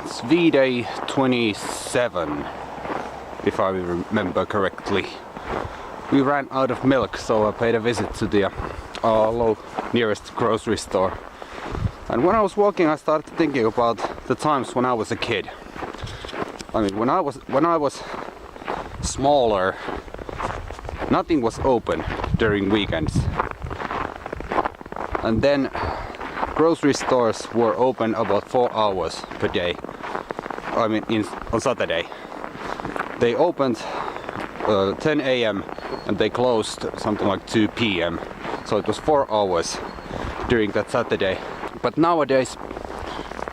It's V-Day 27, if I remember correctly. We ran out of milk, so I paid a visit to the nearest grocery store. And when I was walking, I started thinking about the times when I was a kid. I mean, when I was smaller, nothing was open during weekends. And then grocery stores were open about 4 hours per day. I mean, on Saturday. They opened 10 a.m. and they closed something like 2 p.m. So it was 4 hours during that Saturday. But nowadays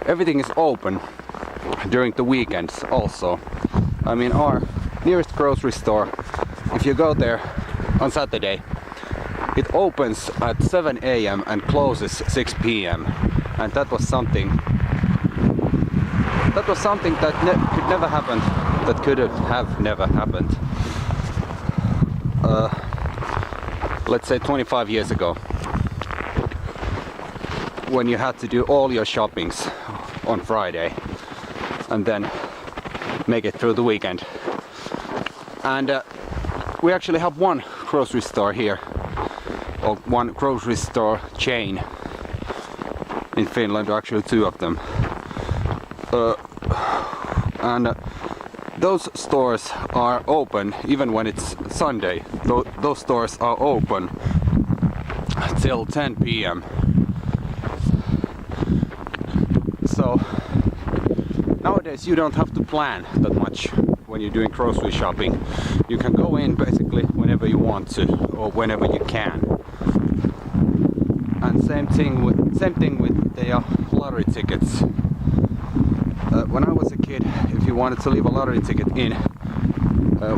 everything is open during the weekends also. I mean, our nearest grocery store, if you go there on Saturday, it opens at 7 a.m. and closes 6 p.m. and that was something that could never happen. That could have never happened. Let's say 25 years ago, when you had to do all your shoppings on Friday and then make it through the weekend. And we actually have one grocery store here, or one grocery store chain in Finland, or actually 2 of them. And those stores are open even when it's Sunday. Those stores are open till 10 p.m. So nowadays you don't have to plan that much when you're doing grocery shopping. You can go in basically whenever you want to, or whenever you can. And same thing with the lottery tickets. When I was a kid, if you wanted to leave a lottery ticket in,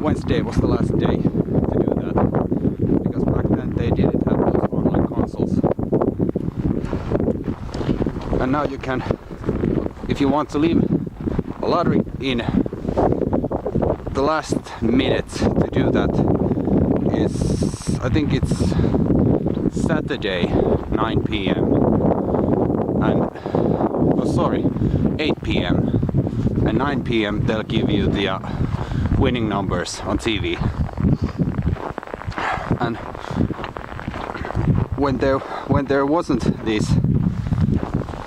Wednesday was the last day to do that, because back then they didn't have those online consoles. And now you can, if you want to leave a lottery in, the last minute to do that is, I think it's Saturday 9 p.m. and 8 p.m. and 9 p.m. they'll give you the winning numbers on TV. And when there wasn't these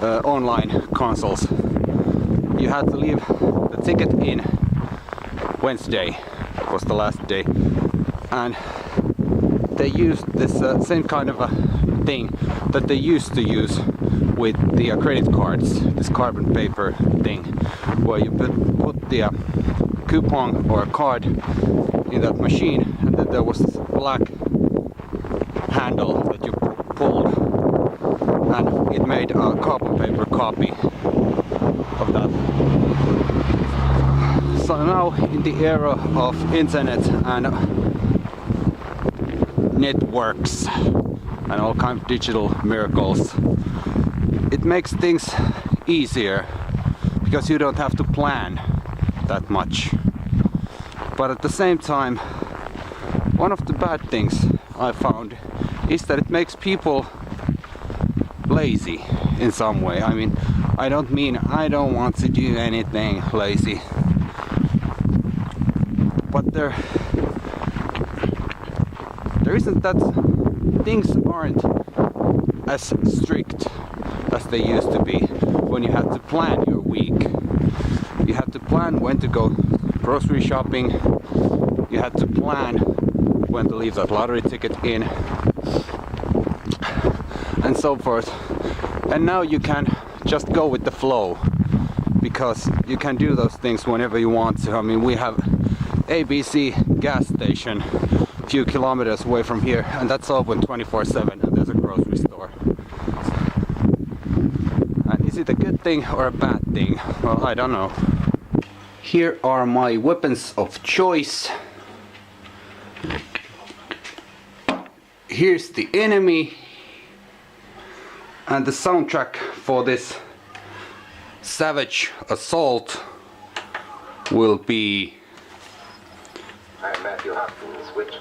online consoles, you had to leave the ticket in. Wednesday was the last day, and they used this same kind of a thing that they used to use with the credit cards, this carbon paper thing, where you put the coupon or a card in that machine, and then there was this black handle that you pulled, and it made a carbon paper copy of that. So now, in the era of internet and networks and all kinds of digital miracles, it makes things easier because you don't have to plan that much. But at the same time, one of the bad things I found is that it makes people lazy in some way. I mean, I don't mean I don't want to do anything lazy, but there isn't that things aren't as strict as they used to be when you had to plan your week. You had to plan when to go grocery shopping, you had to plan when to leave that lottery ticket in, and so forth. And now you can just go with the flow, because you can do those things whenever you want to. I mean, we have ABC gas station a few kilometers away from here, and that's open 24/7, and there's a grocery store. And is it a good thing or a bad thing? Well, I don't know. Here are my weapons of choice. Here's the enemy, and the soundtrack for this savage assault will be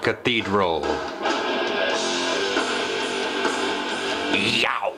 Cathedral. Yow!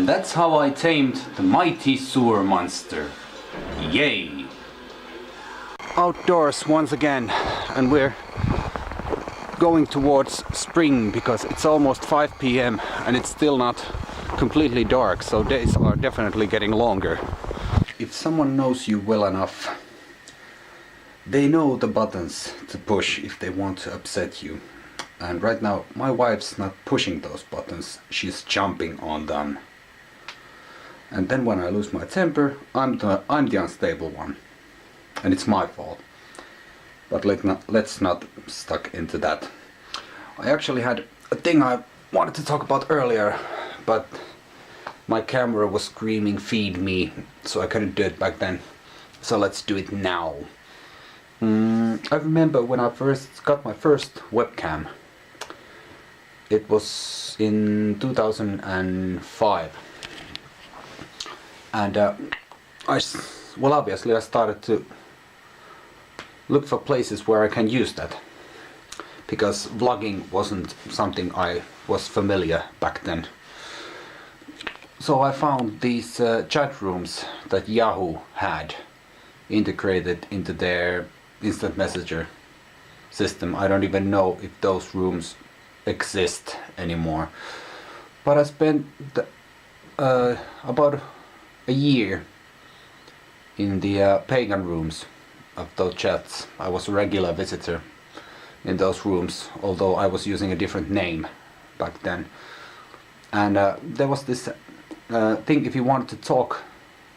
And that's how I tamed the mighty sewermonster. Yay! Outdoors once again, and we're going towards spring because it's almost 5 p.m. and it's still not completely dark, so days are definitely getting longer. If someone knows you well enough, they know the buttons to push if they want to upset you. And right now my wife's not pushing those buttons, she's jumping on them. And then when I lose my temper, I'm the unstable one. And it's my fault. But let's not stuck into that. I actually had a thing I wanted to talk about earlier, but my camera was screaming feed me, so I couldn't do it back then. So let's do it now. I remember when I first got my first webcam. It was in 2005. And obviously I started to look for places where I can use that, because vlogging wasn't something I was familiar back then. So I found these chat rooms that Yahoo had integrated into their instant messenger system. I don't even know if those rooms exist anymore. But I spent about a year in the pagan rooms of those chats. I was a regular visitor in those rooms, although I was using a different name back then. And there was this thing, if you wanted to talk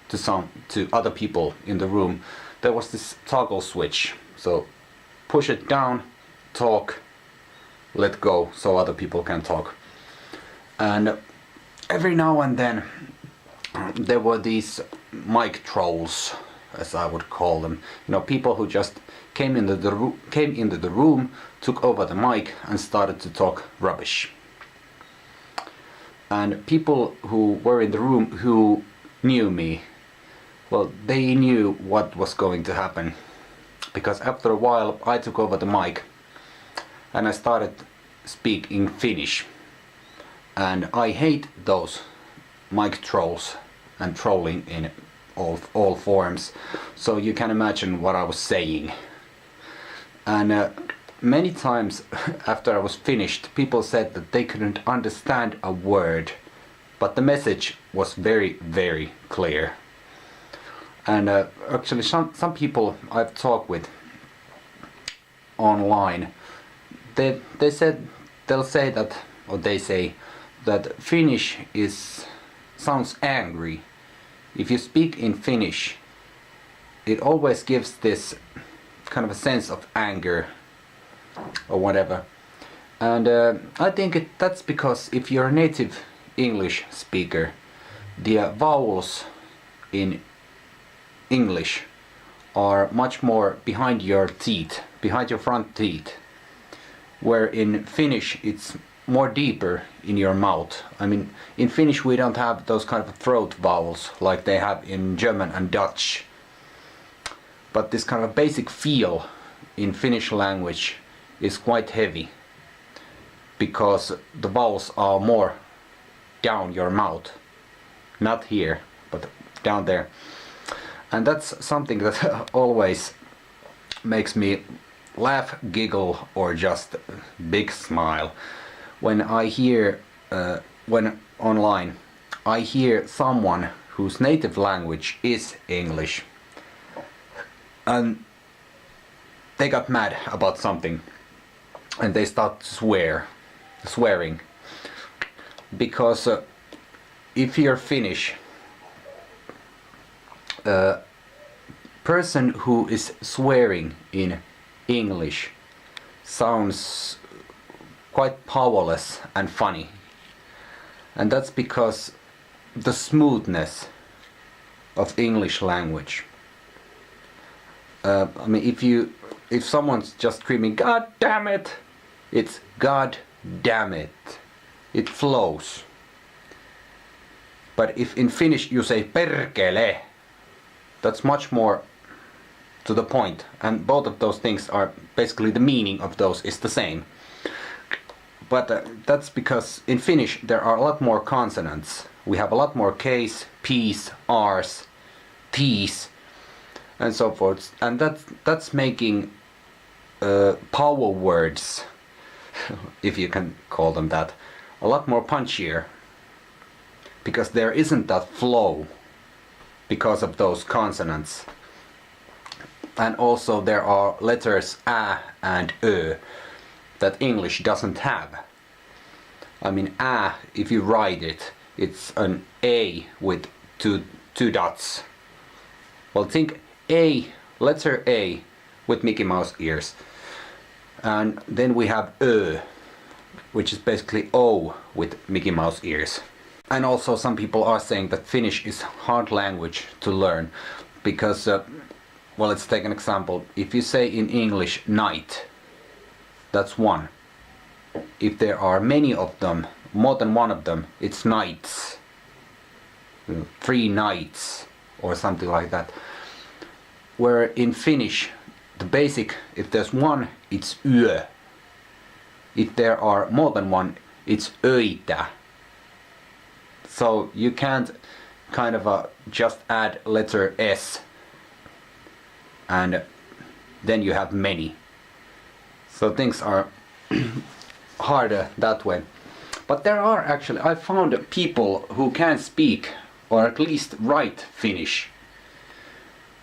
to other people in the room, there was this toggle switch. So push it down, talk, let go, so other people can talk. And every now and then there were these mic trolls, as I would call them. You know, people who just came into the room, took over the mic and started to talk rubbish. And people who were in the room who knew me, well, they knew what was going to happen. Because after a while I took over the mic and I started speaking Finnish. And I hate those mic trolls and trolling in all forms, so you can imagine what I was saying. And many times after I was finished, people said that they couldn't understand a word, but the message was very, very clear. And actually some people I've talked with online, they say that Finnish sounds angry. If you speak in Finnish, it always gives this kind of a sense of anger or whatever. And I think that's because if you're a native English speaker, the vowels in English are much more behind your teeth, behind your front teeth, where in Finnish it's more deeper in your mouth. I mean, in Finnish we don't have those kind of throat vowels like they have in German and Dutch. But this kind of basic feel in Finnish language is quite heavy, because the vowels are more down your mouth. Not here, but down there. And that's something that always makes me laugh, giggle, or just big smile. When I hear, when online, I hear someone whose native language is English, and they got mad about something, and they start swearing, because if you're Finnish, a person who is swearing in English sounds quite powerless and funny, and that's because the smoothness of English language. I mean, if someone's just screaming "God damn it," it's "God damn it." It flows. But if in Finnish you say "perkele," that's much more to the point, and both of those things are basically, the meaning of those is the same. But that's because in Finnish there are a lot more consonants We have a lot more K's, P's, R's, T's, and so forth, and that's making power words, if you can call them that, a lot more punchier, because there isn't that flow because of those consonants. And also there are letters A and Ö that English doesn't have. I mean, A, if you write it, it's an A with two dots. Well, think A, letter A with Mickey Mouse ears. And then we have Ö, which is basically O with Mickey Mouse ears. And also some people are saying that Finnish is hard language to learn because, well, let's take an example. If you say in English night, that's one. If there are many of them, more than one of them, it's nights. 3 nights or something like that. Where in Finnish, the basic, if there's one, it's yö. If there are more than one, it's öitä. So you can't kind of just add letter S and then you have many. So things are harder that way. But there are actually, I found people who can speak or at least write Finnish,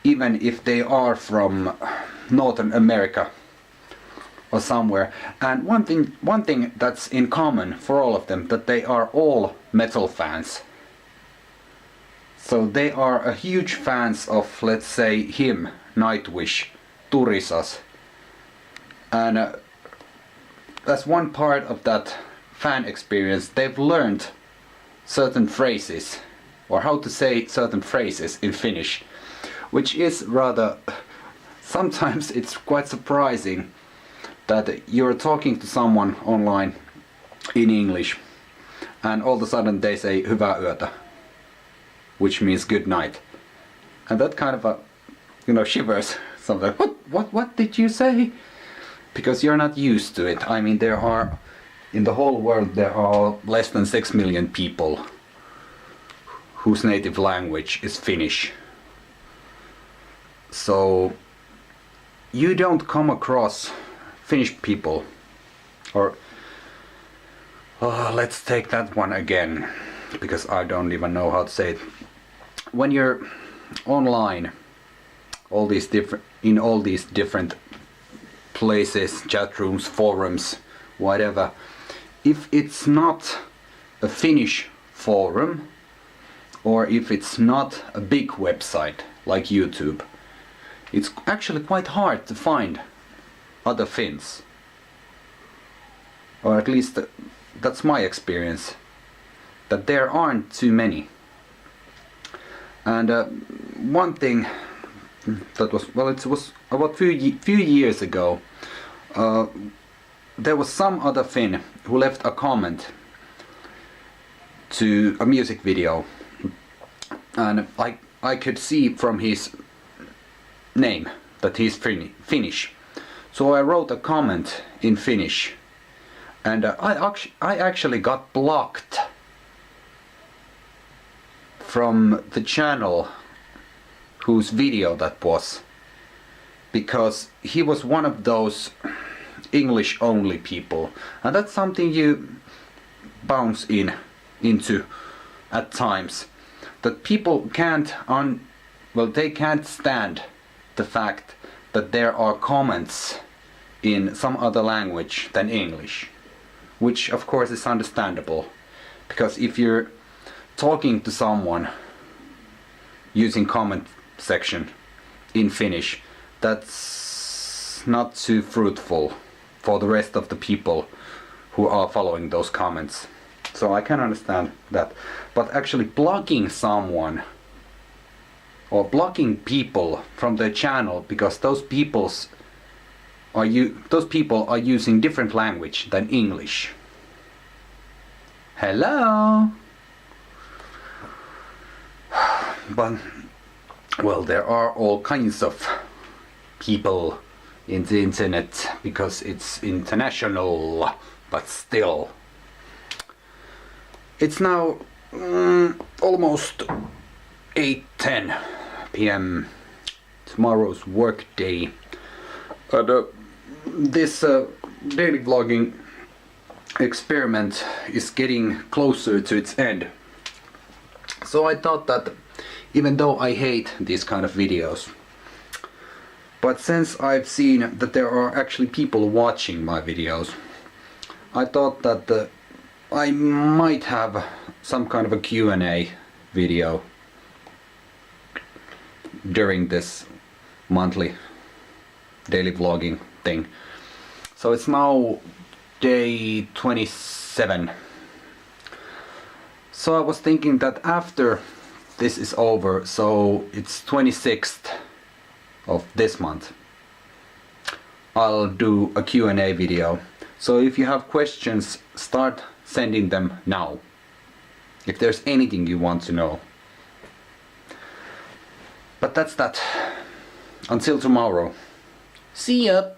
even if they are from Northern America or somewhere. And one thing that's in common for all of them, that they are all metal fans. So they are a huge fans of, let's say, him, Nightwish, Turisas. And that's one part of that fan experience. They've learned certain phrases, or how to say certain phrases in Finnish, which is rather, sometimes it's quite surprising that you're talking to someone online in English and all of a sudden they say hyvää yötä, which means good night. And that kind of shivers something. What did you say? Because you're not used to it. I mean, there are, in the whole world, there are less than 6 million people whose native language is Finnish. So you don't come across Finnish people, or let's take that one again, because I don't even know how to say it. When you're online, in all these different places, chat rooms, forums, whatever, if it's not a Finnish forum, or if it's not a big website like YouTube, it's actually quite hard to find other Finns. Or at least that's my experience, that there aren't too many. And one thing that was, well, it was about few years ago, there was some other Finn who left a comment to a music video, and I could see from his name that he's Finnish. So I wrote a comment in Finnish, and I actually got blocked from the channel whose video that was, because he was one of those English only people, and that's something you bounce into at times, that people can't they can't stand the fact that there are comments in some other language than English, which of course is understandable, because if you're talking to someone using comment section in Finnish, that's not too fruitful for the rest of the people who are following those comments. So I can understand that. But actually blocking someone or blocking people from their channel because those people are using different language than English. Hello. But well, there are all kinds of people in the internet because it's international, but still. It's now almost 8:10 p.m. Tomorrow's work day. And this daily vlogging experiment is getting closer to its end. So I thought that even though I hate these kind of videos, but since I've seen that there are actually people watching my videos, I thought that I might have some kind of a Q&A video during this monthly daily vlogging thing. So it's now day 27. So I was thinking that after this is over, so it's 26th of this month, I'll do a Q&A video. So if you have questions, start sending them now. If there's anything you want to know. But that's that. Until tomorrow. See ya!